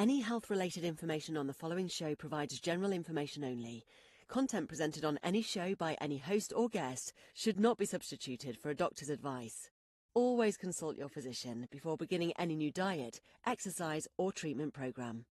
Any health-related information on the following show provides general information only. Content presented on any show by any host or guest should not be substituted for a doctor's advice. Always consult your physician before beginning any new diet, exercise, or treatment program.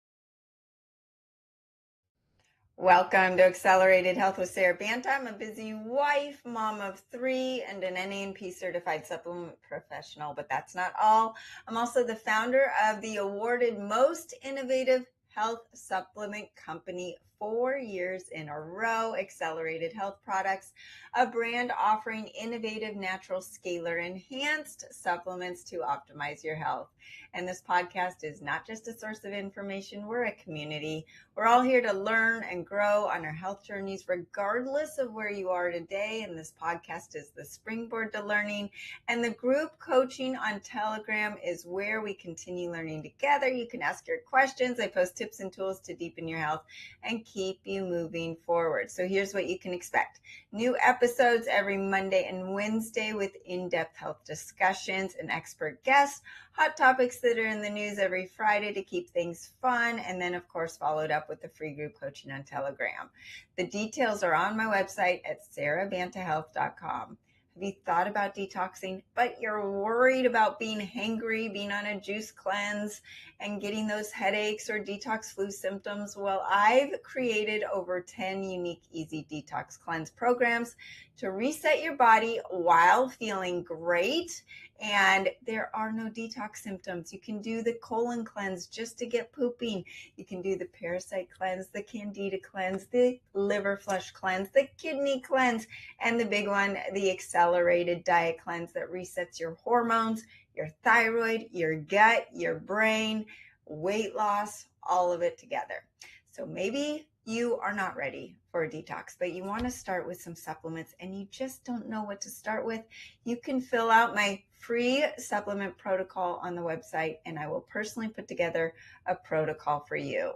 Welcome to Accelerated Health with Sara Banta. I'm a busy wife, mom of 3, and an NANP certified supplement professional, but that's not all. I'm also the founder of the awarded most innovative health supplement company 4 years in a row, Accelerated Health Products, a brand offering innovative natural scalar enhanced supplements to optimize your health. And this podcast is not just a source of information, we're a community. We're all here to learn and grow on our health journeys, regardless of where you are today. And this podcast is the springboard to learning. And the group coaching on Telegram is where we continue learning together. You can ask your questions. I post tips and tools to deepen your health and keep you moving forward. So here's what you can expect. New episodes every Monday and Wednesday with in-depth health discussions and expert guests. Hot topics that are in the news every Friday to keep things fun. And then, of course, followed up with the free group coaching on Telegram. The details are on my website at SaraBantaHealth.com. Have you thought about detoxing, but you're worried about being hangry, being on a juice cleanse, and getting those headaches or detox flu symptoms? Well, I've created over 10 unique easy detox cleanse programs to reset your body while feeling great. And there are no detox symptoms. You can do the colon cleanse just to get pooping. You can do the parasite cleanse, the candida cleanse, the liver flush cleanse, the kidney cleanse, and the big one, the accelerated diet cleanse that resets your hormones, your thyroid, your gut, your brain, weight loss, all of it together. So maybe you are not ready for a detox, but you want to start with some supplements and you just don't know what to start with. You can fill out my free supplement protocol on the website, and I will personally put together a protocol for you.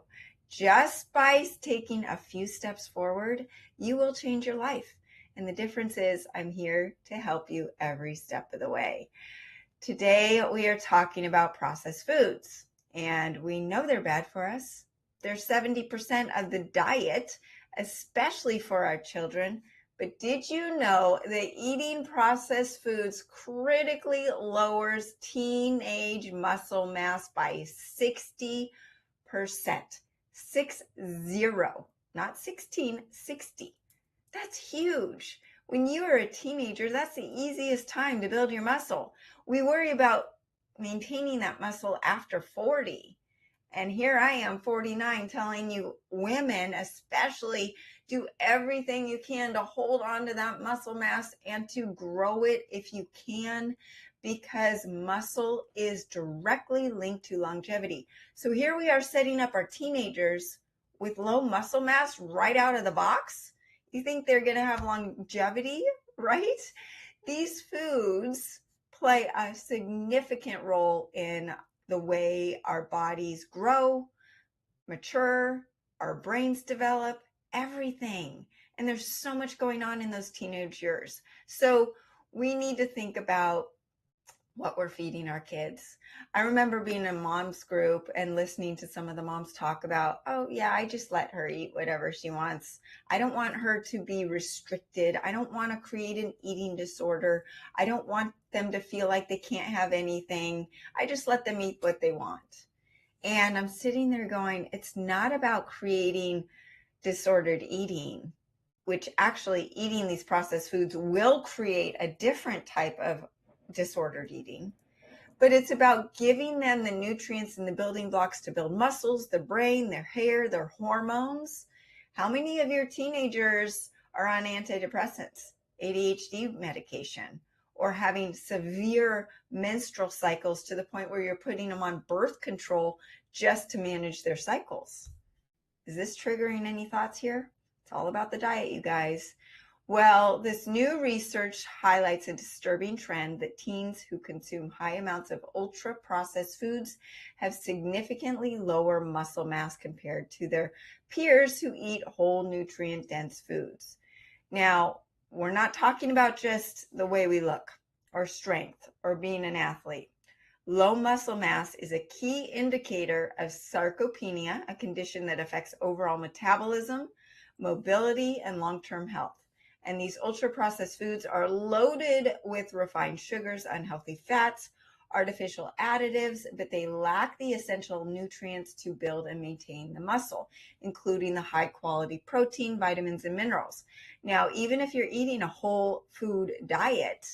Just by taking a few steps forward, you will change your life. And the difference is I'm here to help you every step of the way. Today, we are talking about processed foods, and we know they're bad for us. They're 70% of the diet, especially for our children. But did you know that eating processed foods critically lowers teenage muscle mass by 60%? 60, not 16, 60. That's huge. When you are a teenager, that's the easiest time to build your muscle. We worry about maintaining that muscle after 40. And here I am, 49, telling you women especially do everything you can to hold on to that muscle mass and to grow it if you can, because muscle is directly linked to longevity. So here we are setting up our teenagers with low muscle mass right out of the box. You think they're going to have longevity, right? These foods play a significant role in the way our bodies grow, mature, our brains develop, everything. And there's so much going on in those teenage years. So we need to think about what we're feeding our kids. I remember being in a mom's group and listening to some of the moms talk about, oh yeah, I just let her eat whatever she wants. I don't want her to be restricted. I don't want to create an eating disorder. I don't want them to feel like they can't have anything. I just let them eat what they want. And I'm sitting there going, it's not about creating disordered eating, which actually eating these processed foods will create a different type of disordered eating, but it's about giving them the nutrients and the building blocks to build muscles, the brain, their hair, their hormones. How many of your teenagers are on antidepressants, ADHD medication, or having severe menstrual cycles to the point where you're putting them on birth control just to manage their cycles? Is this triggering any thoughts here? It's all about the diet, you guys. Well, this new research highlights a disturbing trend that teens who consume high amounts of ultra-processed foods have significantly lower muscle mass compared to their peers who eat whole nutrient-dense foods. Now, we're not talking about just the way we look or strength or being an athlete. Low muscle mass is a key indicator of sarcopenia, a condition that affects overall metabolism, mobility, and long-term health. And these ultra-processed foods are loaded with refined sugars, unhealthy fats, artificial additives, but they lack the essential nutrients to build and maintain the muscle, including the high-quality protein, vitamins, and minerals. Now, even if you're eating a whole food diet,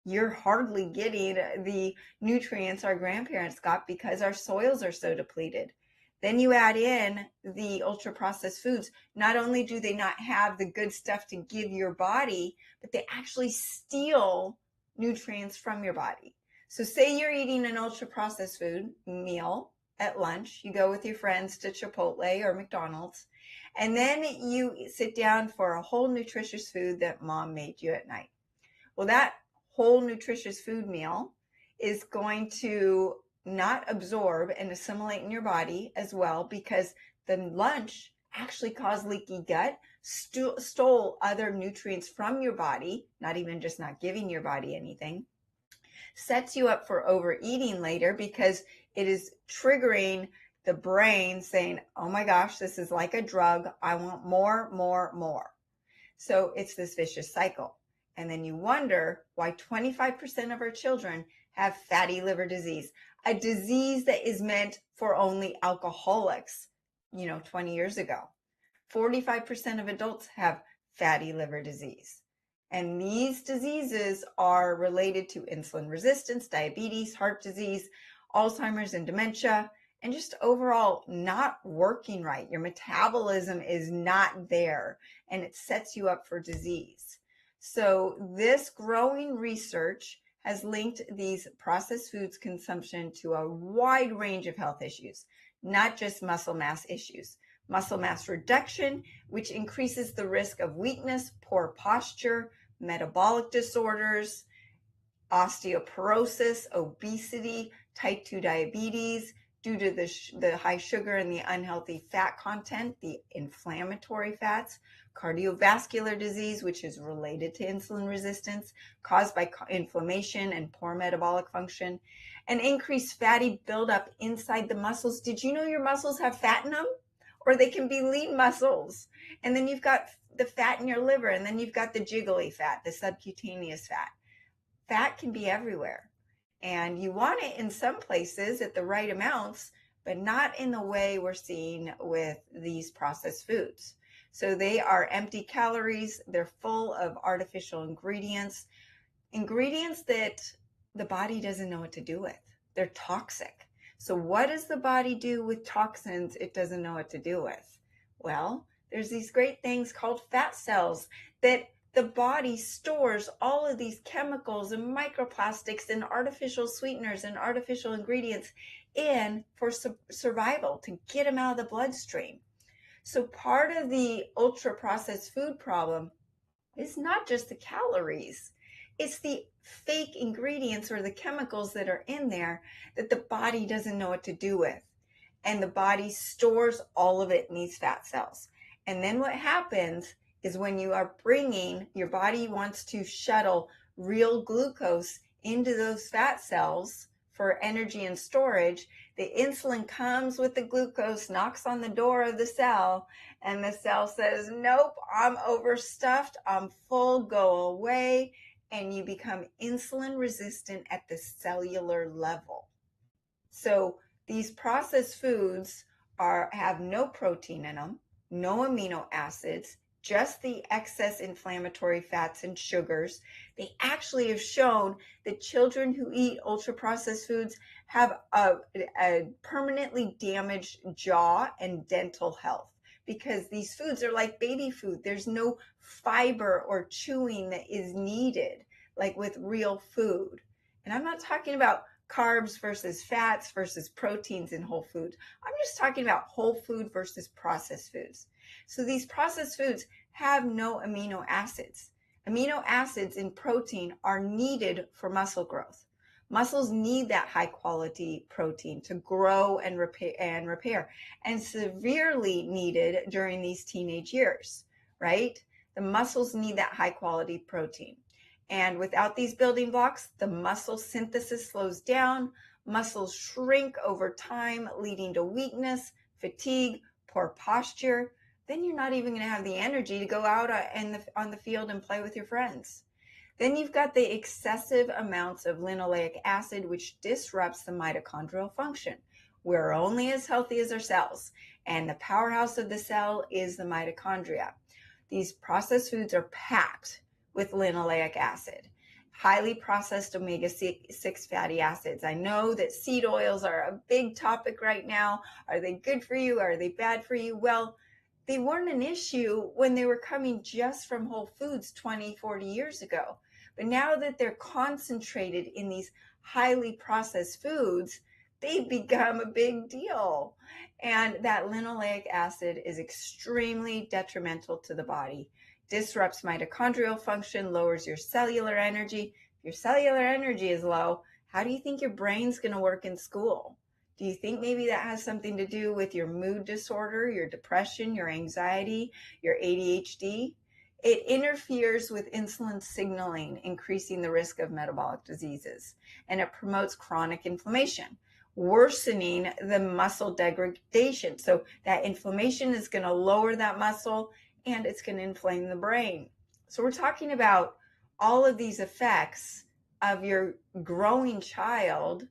you're hardly getting the nutrients our grandparents got because our soils are so depleted. Then you add in the ultra processed foods. Not only do they not have the good stuff to give your body, but they actually steal nutrients from your body. So say you're eating an ultra processed food meal at lunch, you go with your friends to Chipotle or McDonald's, and then you sit down for a whole nutritious food that mom made you at night. Well, that whole nutritious food meal is going to not absorb and assimilate in your body as well, because the lunch actually caused leaky gut, stole other nutrients from your body, not even just not giving your body anything, sets you up for overeating later because it is triggering the brain saying, oh my gosh, this is like a drug. I want more, more, more. So it's this vicious cycle. And then you wonder why 25% of our children have fatty liver disease, a disease that is meant for only alcoholics, 20 years ago. 45% of adults have fatty liver disease. And these diseases are related to insulin resistance, diabetes, heart disease, Alzheimer's and dementia, and just overall not working right. Your metabolism is not there, and it sets you up for disease. So this growing research has linked these processed foods consumption to a wide range of health issues, not just muscle mass issues. Muscle mass reduction, which increases the risk of weakness, poor posture, metabolic disorders, osteoporosis, obesity, type 2 diabetes, due to the high sugar and the unhealthy fat content, the inflammatory fats, cardiovascular disease, which is related to insulin resistance, caused by inflammation and poor metabolic function, and increased fatty buildup inside the muscles. Did you know your muscles have fat in them? Or they can be lean muscles. And then you've got the fat in your liver, and then you've got the jiggly fat, the subcutaneous fat. Fat can be everywhere. And you want it in some places at the right amounts, but not in the way we're seeing with these processed foods. So they are empty calories. They're full of artificial ingredients that the body doesn't know what to do with. They're toxic. So what does the body do with toxins it doesn't know what to do with? Well, there's these great things called fat cells that the body stores all of these chemicals and microplastics and artificial sweeteners and artificial ingredients in for survival, to get them out of the bloodstream. So part of the ultra processed food problem is not just the calories. It's the fake ingredients or the chemicals that are in there that the body doesn't know what to do with. And the body stores all of it in these fat cells. And then what happens is when you are your body wants to shuttle real glucose into those fat cells for energy and storage, the insulin comes with the glucose, knocks on the door of the cell, and the cell says, nope, I'm overstuffed, I'm full, go away, and you become insulin resistant at the cellular level. So these processed foods have no protein in them, no amino acids, just the excess inflammatory fats and sugars. They actually have shown that children who eat ultra-processed foods have a permanently damaged jaw and dental health, because these foods are like baby food. There's no fiber or chewing that is needed, like with real food. And I'm not talking about carbs versus fats versus proteins in whole food. I'm just talking about whole food versus processed foods. So these processed foods have no amino acids. Amino acids in protein are needed for muscle growth. Muscles need that high quality protein to grow and repair, and severely needed during these teenage years, right? The muscles need that high quality protein. And without these building blocks, the muscle synthesis slows down, Muscles shrink over time, leading to weakness, fatigue, poor posture. Then you're not even going to have the energy to go out on the field and play with your friends. Then you've got the excessive amounts of linoleic acid, which disrupts the mitochondrial function. We're only as healthy as our cells, and the powerhouse of the cell is the mitochondria. These processed foods are packed with linoleic acid, highly processed omega-6 fatty acids. I know that seed oils are a big topic right now. Are they good for you? Are they bad for you? Well, they weren't an issue when they were coming just from whole foods 20, 40 years ago. But now that they're concentrated in these highly processed foods, they've become a big deal. And that linoleic acid is extremely detrimental to the body, disrupts mitochondrial function, lowers your cellular energy. If your cellular energy is low, how do you think your brain's going to work in school? Do you think maybe that has something to do with your mood disorder, your depression, your anxiety, your ADHD? It interferes with insulin signaling, increasing the risk of metabolic diseases, and it promotes chronic inflammation, worsening the muscle degradation. So that inflammation is going to lower that muscle and it's going to inflame the brain. So we're talking about all of these effects of your growing child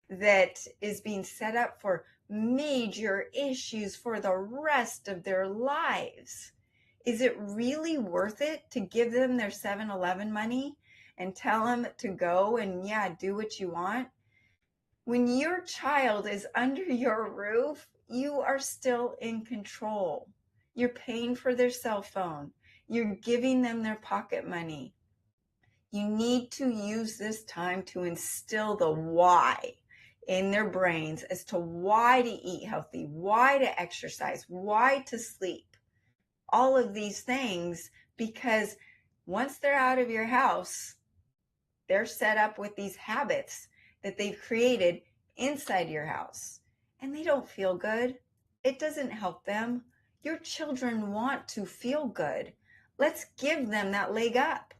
that is being set up for major issues for the rest of their lives. Is it really worth it to give them their 7-Eleven money and tell them to go and do what you want? When your child is under your roof, you are still in control. You're paying for their cell phone. You're giving them their pocket money. You need to use this time to instill the why in their brains as to why to eat healthy, why to exercise, why to sleep. All of these things, because once they're out of your house, they're set up with these habits that they've created inside your house, and they don't feel good. It doesn't help them. Your children want to feel good. Let's give them that leg up.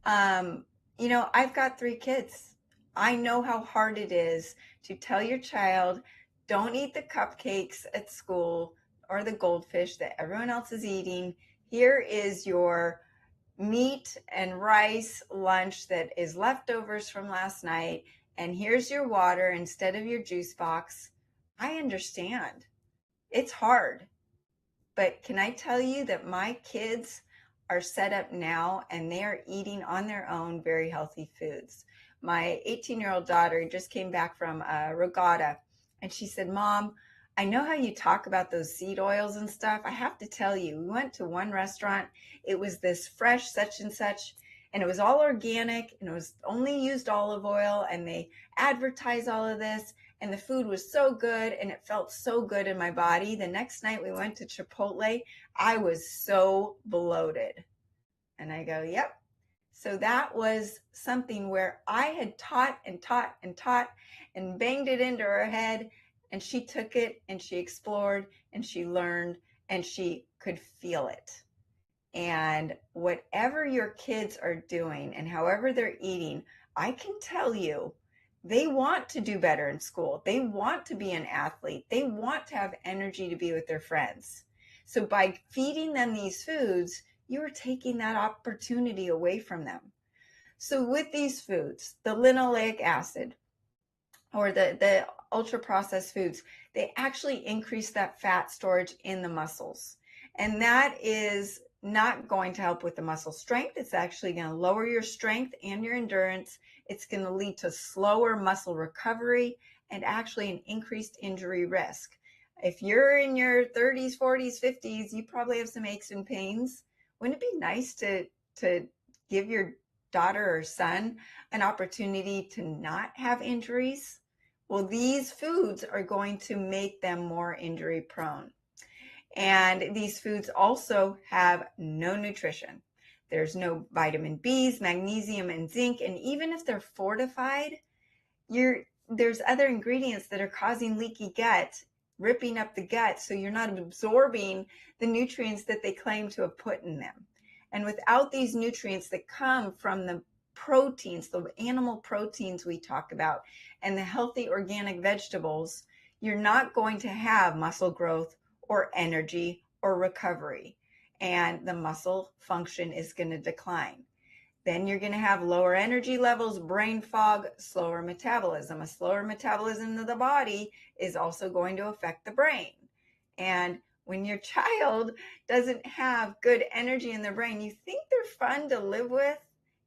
I've got 3 kids. I know how hard it is to tell your child, don't eat the cupcakes at school or the goldfish that everyone else is eating. Here is your meat and rice lunch that is leftovers from last night, and here's your water instead of your juice box. I understand. It's hard. But can I tell you that my kids are set up now and they are eating on their own very healthy foods. My 18-year-old daughter just came back from a regatta, and she said, Mom, I know how you talk about those seed oils and stuff. I have to tell you, we went to one restaurant. It was this fresh such and such, and it was all organic, and it was only used olive oil, and they advertise all of this, and the food was so good, and it felt so good in my body. The next night we went to Chipotle. I was so bloated. And I go, yep. So that was something where I had taught and taught and taught and banged it into her head. And she took it and she explored and she learned and she could feel it. And whatever your kids are doing and however they're eating, I can tell you, they want to do better in school. They want to be an athlete. They want to have energy to be with their friends. So by feeding them these foods, you're taking that opportunity away from them. So with these foods, the linoleic acid or the ultra-processed foods, they actually increase that fat storage in the muscles. And that is not going to help with the muscle strength. It's actually going to lower your strength and your endurance. It's going to lead to slower muscle recovery and actually an increased injury risk. If you're in your 30s, 40s, 50s, you probably have some aches and pains. Wouldn't it be nice to give your daughter or son an opportunity to not have injuries? Well, these foods are going to make them more injury prone. And these foods also have no nutrition. There's no vitamin B's, magnesium, and zinc. And even if they're fortified, there's other ingredients that are causing leaky gut, ripping up the gut, so you're not absorbing the nutrients that they claim to have put in them. And without these nutrients that come from the proteins, the animal proteins we talk about, and the healthy organic vegetables, you're not going to have muscle growth or energy or recovery, and the muscle function is going to decline. Then you're going to have lower energy levels, brain fog, slower metabolism. A slower metabolism of the body is also going to affect the brain. And when your child doesn't have good energy in their brain, you think they're fun to live with.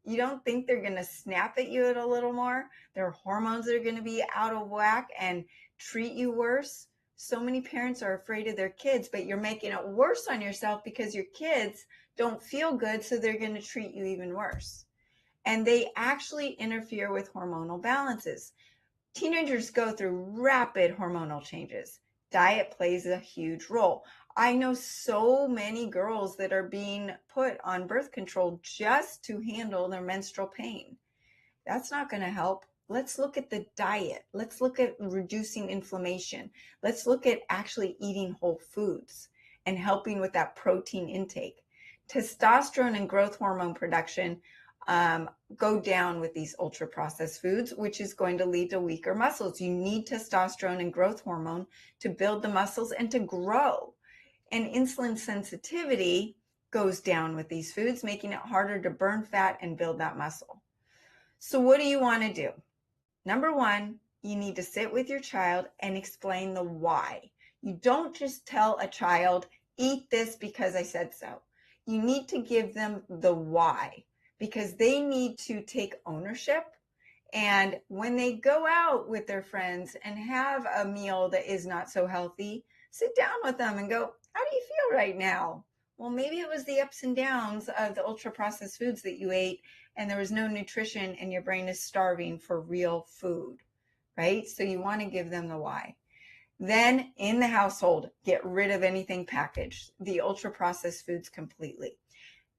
You don't think they're going to snap at you a little more. Their hormones are going to be out of whack and treat you worse. So many parents are afraid of their kids, but you're making it worse on yourself because your kids don't feel good, so they're going to treat you even worse. And they actually interfere with hormonal balances. Teenagers go through rapid hormonal changes. Diet plays a huge role. I know so many girls that are being put on birth control just to handle their menstrual pain. That's not going to help. Let's look at the diet. Let's look at reducing inflammation. Let's look at actually eating whole foods and helping with that protein intake. Testosterone and growth hormone production go down with these ultra processed foods, which is going to lead to weaker muscles. You need testosterone and growth hormone to build the muscles and to grow. And insulin sensitivity goes down with these foods, making it harder to burn fat and build that muscle. So what do you want to do? Number one, you need to sit with your child and explain the why. You don't just tell a child, eat this because I said so. You need to give them the why, because they need to take ownership. And when they go out with their friends and have a meal that is not so healthy, sit down with them and go, how do you feel right now? Well, maybe it was the ups and downs of the ultra processed foods that you ate, and there was no nutrition and your brain is starving for real food, right? So you want to give them the why. Then in the household, get rid of anything packaged, the ultra processed foods completely.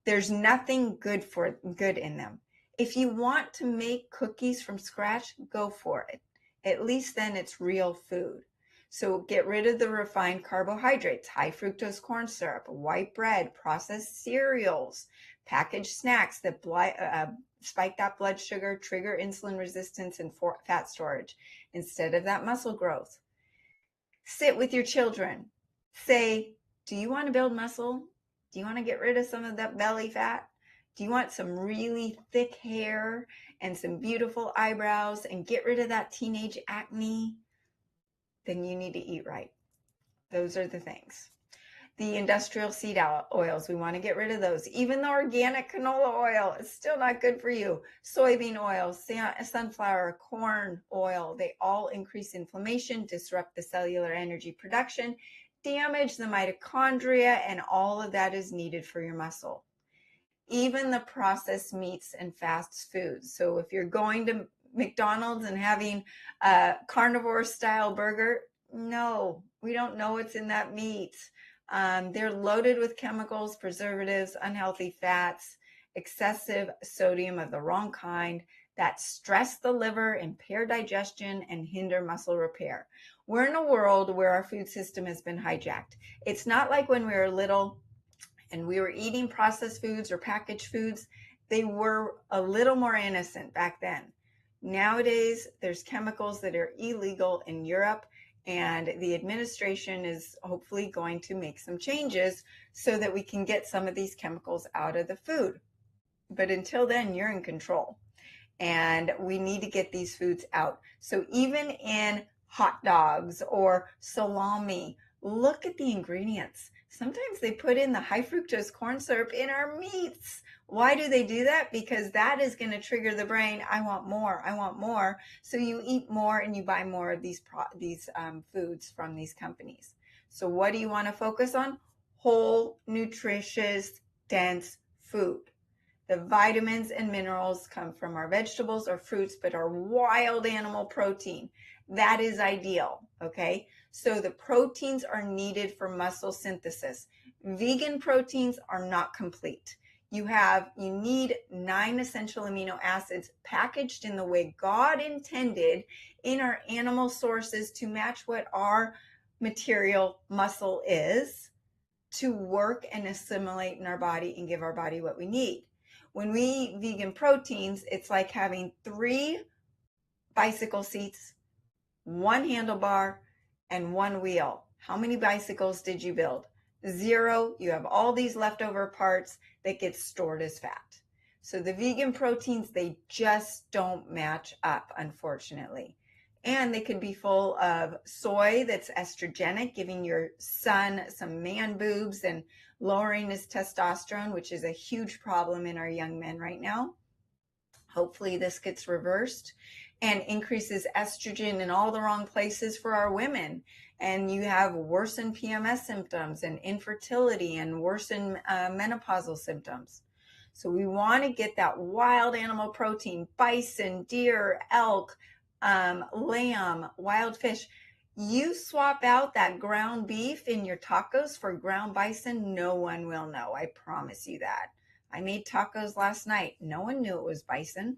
There's nothing good in them. If you want to make cookies from scratch, go for it. At least then it's real food. So get rid of the refined carbohydrates, high fructose corn syrup, white bread, processed cereals, packaged snacks that spike that blood sugar, trigger insulin resistance and fat storage instead of that muscle growth. Sit with your children. Say, do you want to build muscle? Do you want to get rid of some of that belly fat? Do you want some really thick hair and some beautiful eyebrows and get rid of that teenage acne? Then you need to eat right. Those are the things. The industrial seed oils, we want to get rid of those. Even the organic canola oil is still not good for you. Soybean oil, sunflower, corn oil, they all increase inflammation, disrupt the cellular energy production, damage the mitochondria, and all of that is needed for your muscle. Even the processed meats and fast foods. So if you're going to McDonald's and having a carnivore style burger, no, we don't know what's in that meat. They're loaded with chemicals, preservatives, unhealthy fats, excessive sodium of the wrong kind that stress the liver, impair digestion, and hinder muscle repair. We're in a world where our food system has been hijacked. It's not like when we were little and we were eating processed foods or packaged foods. They were a little more innocent back then. Nowadays, there's chemicals that are illegal in Europe, and the administration is hopefully going to make some changes so that we can get some of these chemicals out of the food. But until then, you're in control. And we need to get these foods out. So even in hot dogs or salami, look at the ingredients. Sometimes they put in the high fructose corn syrup in our meats. Why do they do that? Because that is going to trigger the brain. I want more. I want more. So you eat more and you buy more of these foods from these companies. So what do you want to focus on? Whole, nutritious, dense food. The vitamins and minerals come from our vegetables or fruits, but our wild animal protein. That is ideal, okay? So the proteins are needed for muscle synthesis. Vegan proteins are not complete. You need 9 essential amino acids packaged in the way God intended in our animal sources to match what our material muscle is to work and assimilate in our body and give our body what we need. When we eat vegan proteins, it's like having 3 bicycle seats, 1 handlebar, and 1 wheel. How many bicycles did you build? 0. You have all these leftover parts that get stored as fat. So the vegan proteins, they just don't match up, unfortunately. And they could be full of soy that's estrogenic, giving your son some man boobs and lowering his testosterone, which is a huge problem in our young men right now. Hopefully this gets reversed, and increases estrogen in all the wrong places for our women. And you have worsened PMS symptoms and infertility and worsened menopausal symptoms. So we want to get that wild animal protein, bison, deer, elk, lamb, wild fish. You swap out that ground beef in your tacos for ground bison, no one will know. I promise you that. I made tacos last night. No one knew it was bison.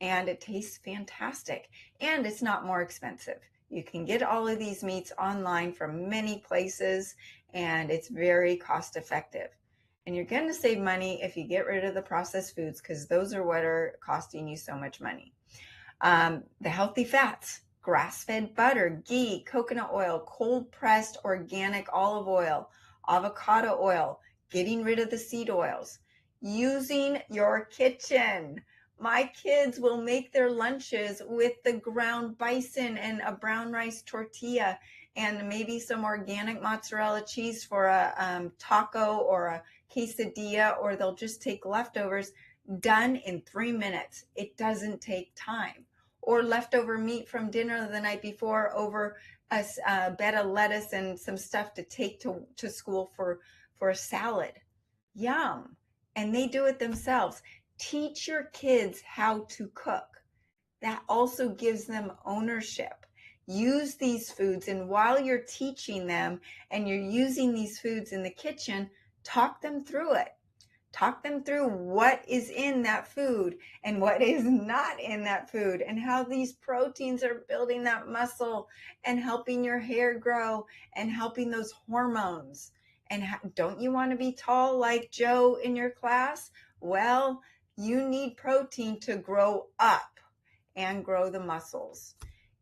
And it tastes fantastic. And it's not more expensive. You can get all of these meats online from many places, and it's very cost effective. And you're going to save money if you get rid of the processed foods, because those are what are costing you so much money. The healthy fats, grass-fed butter, ghee, coconut oil, cold-pressed organic olive oil, avocado oil, getting rid of the seed oils, using your kitchen. My kids will make their lunches with the ground bison and a brown rice tortilla and maybe some organic mozzarella cheese for a taco or a quesadilla, or they'll just take leftovers, done in 3 minutes. It doesn't take time. Or leftover meat from dinner the night before over a bed of lettuce and some stuff to take to school for a salad. Yum. And they do it themselves. Teach your kids how to cook. That also gives them ownership. Use these foods, and while you're teaching them and you're using these foods in the kitchen, talk them through it. Talk them through what is in that food and what is not in that food, and how these proteins are building that muscle and helping your hair grow and helping those hormones. And don't you want to be tall like Joe in your class? Well, you need protein to grow up and grow the muscles.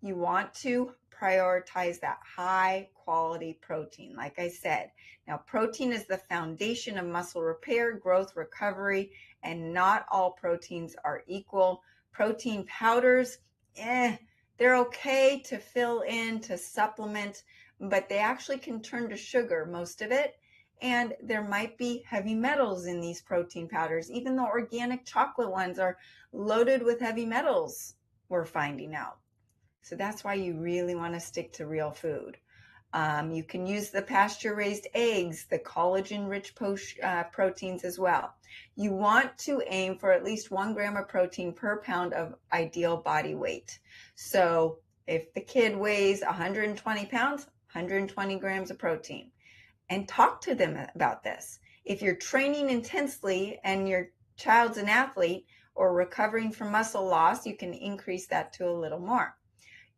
You want to prioritize that high quality protein, like I said. Now, protein is the foundation of muscle repair, growth, recovery, and not all proteins are equal. Protein powders, they're okay to fill in, to supplement, but they actually can turn to sugar, most of it. And there might be heavy metals in these protein powders. Even the organic chocolate ones are loaded with heavy metals, we're finding out. So that's why you really want to stick to real food. You can use the pasture-raised eggs, the collagen-rich proteins as well. You want to aim for at least 1 gram of protein per pound of ideal body weight. So if the kid weighs 120 pounds, 120 grams of protein. And talk to them about this. If you're training intensely and your child's an athlete or recovering from muscle loss, you can increase that to a little more.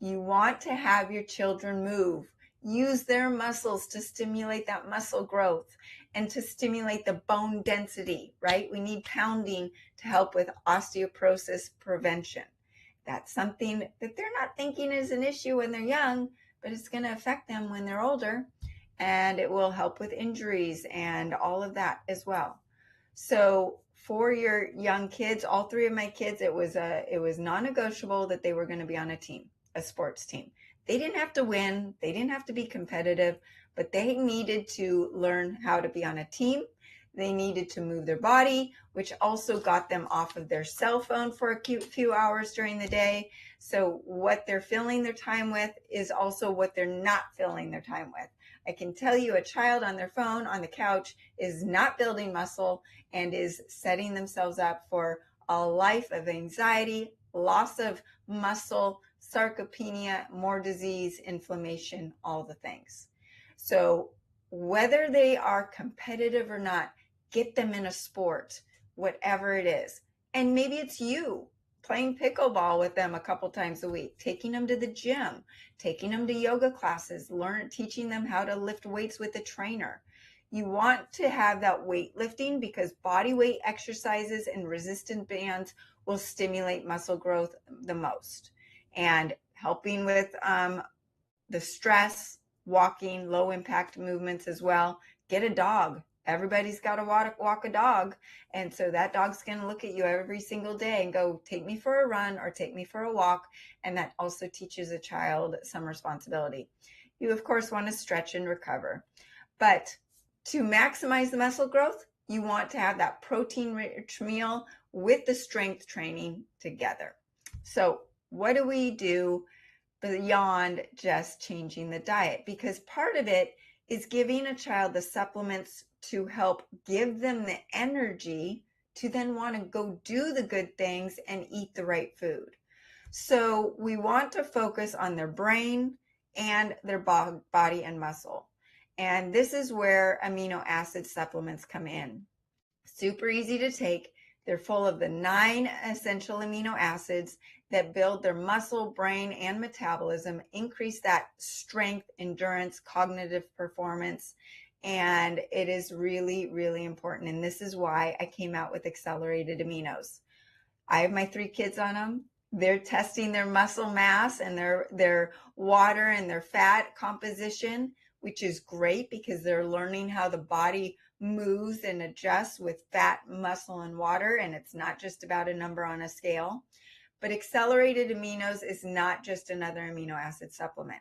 You want to have your children move. Use their muscles to stimulate that muscle growth and to stimulate the bone density, right? We need pounding to help with osteoporosis prevention. That's something that they're not thinking is an issue when they're young, but it's going to affect them when they're older. And it will help with injuries and all of that as well. So for your young kids, all 3 of my kids, it was non-negotiable that they were going to be on a team, a sports team. They didn't have to win. They didn't have to be competitive, but they needed to learn how to be on a team. They needed to move their body, which also got them off of their cell phone for a few hours during the day. So what they're filling their time with is also what they're not filling their time with. I can tell you a child on their phone on the couch is not building muscle and is setting themselves up for a life of anxiety, loss of muscle, sarcopenia, more disease, inflammation, all the things. So whether they are competitive or not, get them in a sport, whatever it is. And maybe it's you playing pickleball with them a couple times a week, taking them to the gym, taking them to yoga classes, teaching them how to lift weights with a trainer. You want to have that weightlifting because body weight exercises and resistance bands will stimulate muscle growth the most. And helping with the stress, walking, low impact movements as well. Get a dog. Everybody's got to walk a dog. And so that dog's going to look at you every single day and go, take me for a run or take me for a walk. And that also teaches a child some responsibility. You, of course, want to stretch and recover. But to maximize the muscle growth, you want to have that protein-rich meal with the strength training together. So what do we do beyond just changing the diet? Because part of it is giving a child the supplements to help give them the energy to then want to go do the good things and eat the right food. So we want to focus on their brain and their body and muscle. And this is where amino acid supplements come in. Super easy to take. They're full of the 9 essential amino acids that build their muscle, brain, and metabolism, increase that strength, endurance, cognitive performance, and it is really, really important. And this is why I came out with accelerated aminos. I have my 3 kids on them. They're testing their muscle mass and their water and their fat composition, which is great because they're learning how the body moves and adjusts with fat, muscle, and water. And it's not just about a number on a scale. But accelerated aminos is not just another amino acid supplement.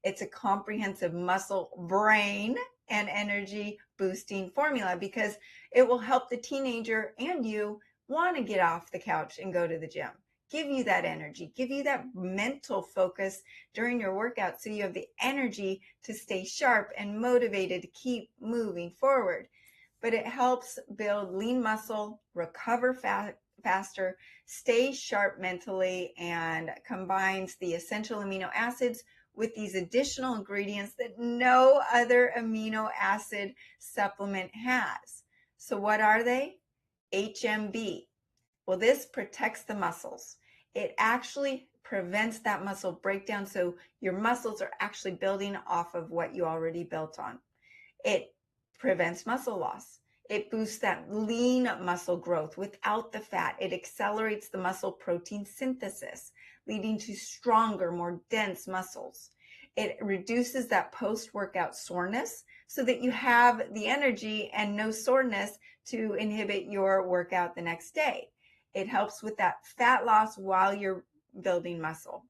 It's a comprehensive muscle, brain, and energy boosting formula because it will help the teenager and you want to get off the couch and go to the gym. Give you that energy, give you that mental focus during your workout so you have the energy to stay sharp and motivated to keep moving forward. But it helps build lean muscle, recover faster, stay sharp mentally, and combines the essential amino acids with these additional ingredients that no other amino acid supplement has. So what are they? HMB. Well, this protects the muscles. It actually prevents that muscle breakdown, so your muscles are actually building off of what you already built on. It prevents muscle loss. It boosts that lean muscle growth without the fat. It accelerates the muscle protein synthesis, leading to stronger, more dense muscles. It reduces that post-workout soreness so that you have the energy and no soreness to inhibit your workout the next day. It helps with that fat loss while you're building muscle.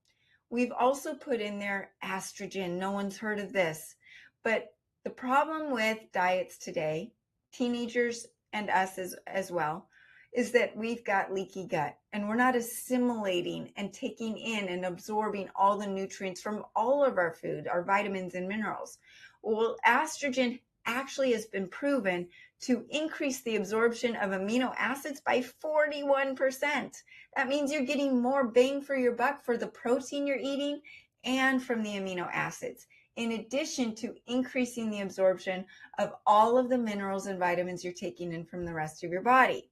We've also put in there estrogen. No one's heard of this, but the problem with diets today, teenagers and us as well, is that we've got leaky gut and we're not assimilating and taking in and absorbing all the nutrients from all of our food, our vitamins and minerals. Well, estrogen actually has been proven to increase the absorption of amino acids by 41%. That means you're getting more bang for your buck for the protein you're eating and from the amino acids, in addition to increasing the absorption of all of the minerals and vitamins you're taking in from the rest of your body.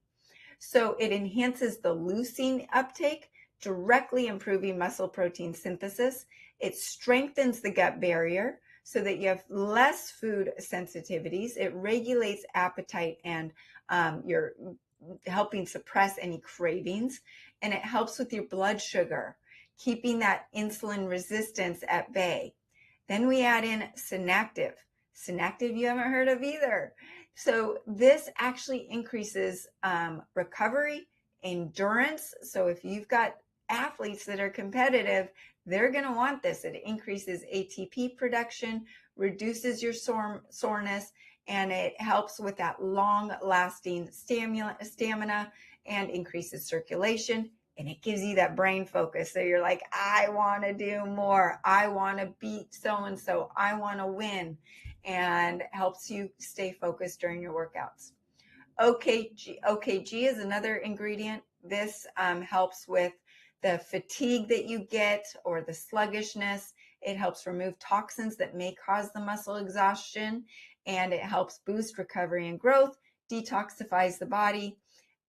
So it enhances the leucine uptake, directly improving muscle protein synthesis. It strengthens the gut barrier so that you have less food sensitivities. It regulates appetite and you're helping suppress any cravings. And it helps with your blood sugar, keeping that insulin resistance at bay. Then we add in Synactive. Synactive you haven't heard of either. So this actually increases recovery, endurance. So if you've got athletes that are competitive, they're going to want this. It increases ATP production, reduces your soreness, and it helps with that long-lasting stamina and increases circulation. And it gives you that brain focus. So you're like, I want to do more. I want to beat so-and-so. I want to win. And helps you stay focused during your workouts. OKG is another ingredient. This helps with the fatigue that you get or the sluggishness. It helps remove toxins that may cause the muscle exhaustion, and it helps boost recovery and growth, detoxifies the body.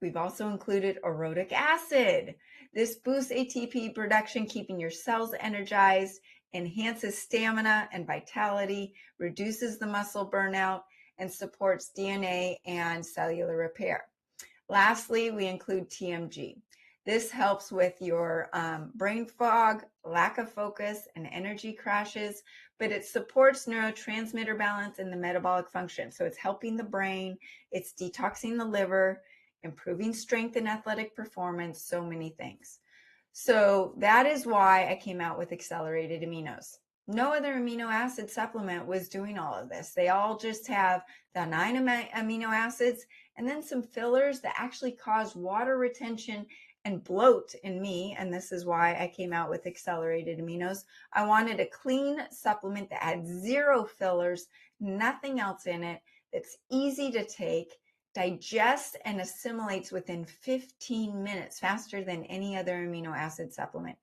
We've also included orotic acid. This boosts ATP production, keeping your cells energized, enhances stamina and vitality, reduces the muscle burnout, and supports DNA and cellular repair. Lastly, we include TMG. This helps with your brain fog, lack of focus, and energy crashes, but it supports neurotransmitter balance and the metabolic function. So it's helping the brain, it's detoxing the liver, improving strength and athletic performance, so many things. So that is why I came out with accelerated aminos. No other amino acid supplement was doing all of this. They all just have the 9 amino acids and then some fillers that actually cause water retention and bloat in me. And this is why I came out with accelerated aminos. I wanted a clean supplement that had 0 fillers, nothing else in it, that's easy to take, digests and assimilates within 15 minutes, faster than any other amino acid supplement.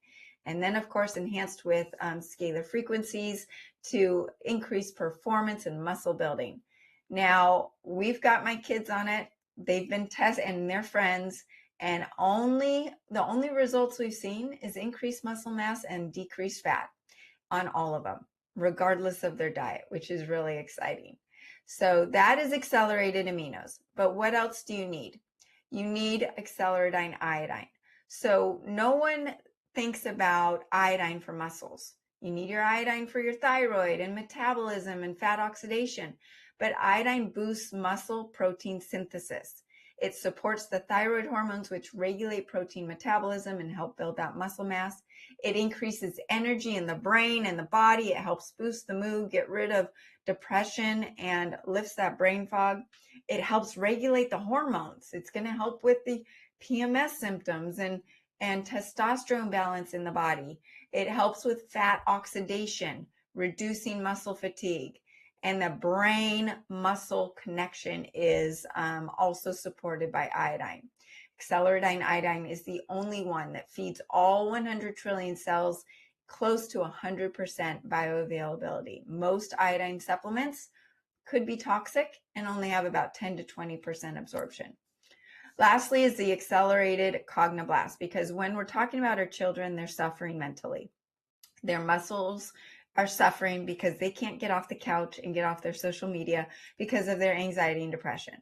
And then, of course, enhanced with scalar frequencies to increase performance and muscle building. Now, we've got my kids on it. They've been tested and their friends. And the only results we've seen is increased muscle mass and decreased fat on all of them, regardless of their diet, which is really exciting. So that is accelerated aminos. But what else do you need? You need accelerated iodine. So no one thinks about iodine for muscles. You need your iodine for your thyroid and metabolism and fat oxidation. But iodine boosts muscle protein synthesis. It supports the thyroid hormones, which regulate protein metabolism and help build that muscle mass. It increases energy in the brain and the body. It helps boost the mood, get rid of depression, and lifts that brain fog. It helps regulate the hormones. It's going to help with the PMS symptoms and testosterone balance in the body. It helps with fat oxidation, reducing muscle fatigue. And the brain-muscle connection is also supported by iodine. Accelerated iodine is the only one that feeds all 100 trillion cells close to 100% bioavailability. Most iodine supplements could be toxic and only have about 10 to 20% absorption. Lastly is the accelerated cognoblast, because when we're talking about our children, they're suffering mentally. Their muscles are suffering because they can't get off the couch and get off their social media because of their anxiety and depression.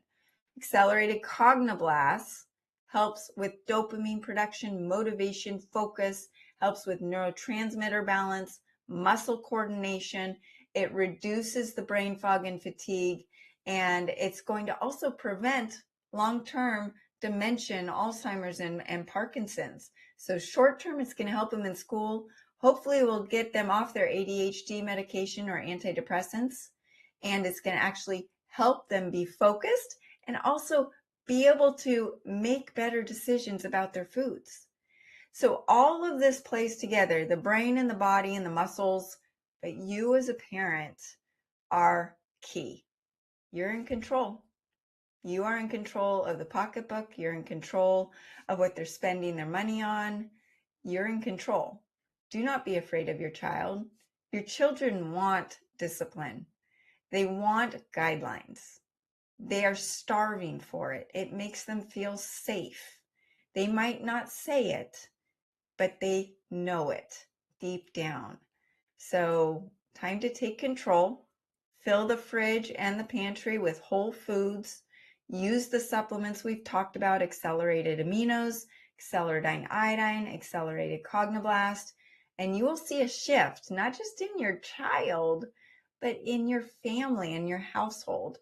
Accelerated cognoblast helps with dopamine production, motivation, focus, helps with neurotransmitter balance, muscle coordination. It reduces the brain fog and fatigue, and it's going to also prevent long-term dementia, Alzheimer's, and Parkinson's. So short-term, it's going to help them in school. Hopefully, it will get them off their ADHD medication or antidepressants, and it's going to actually help them be focused and also be able to make better decisions about their foods. So all of this plays together, the brain and the body and the muscles, but you as a parent are key. You're in control. You are in control of the pocketbook. You're in control of what they're spending their money on. You're in control. Do not be afraid of your child. Your children want discipline. They want guidelines. They are starving for it. It makes them feel safe. They might not say it, but they know it deep down. So, time to take control. Fill the fridge and the pantry with whole foods. Use the supplements we've talked about, accelerated aminos, accelerated iodine, accelerated cognoblast, and you will see a shift, not just in your child, but in your family and your household.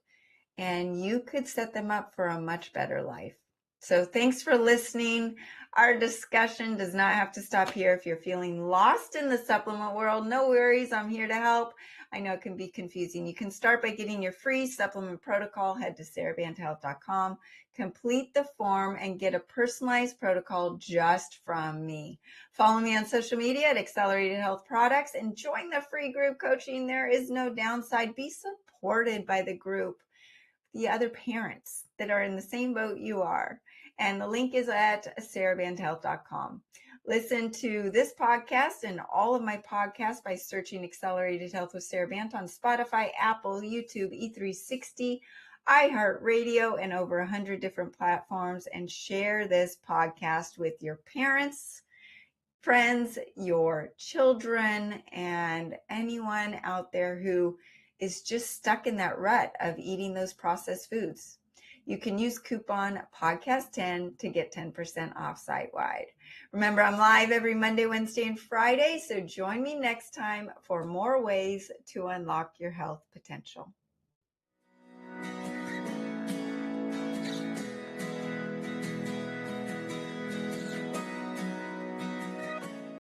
And you could set them up for a much better life. So thanks for listening. Our discussion does not have to stop here. If you're feeling lost in the supplement world, no worries. I'm here to help. I know it can be confusing. You can start by getting your free supplement protocol. Head to SaraBantaHealth.com, complete the form, and get a personalized protocol just from me. Follow me on social media at Accelerated Health Products and join the free group coaching. There is no downside. Be supported by the group, the other parents that are in the same boat you are. And the link is at SaraBantaHealth.com. Listen to this podcast and all of my podcasts by searching Accelerated Health with Sara Banta on Spotify, Apple, YouTube, E360, iHeartRadio, and over 100 different platforms. And share this podcast with your parents, friends, your children, and anyone out there who is just stuck in that rut of eating those processed foods. You can use coupon podcast10 to get 10% off site-wide. Remember, I'm live every Monday, Wednesday, and Friday, so join me next time for more ways to unlock your health potential.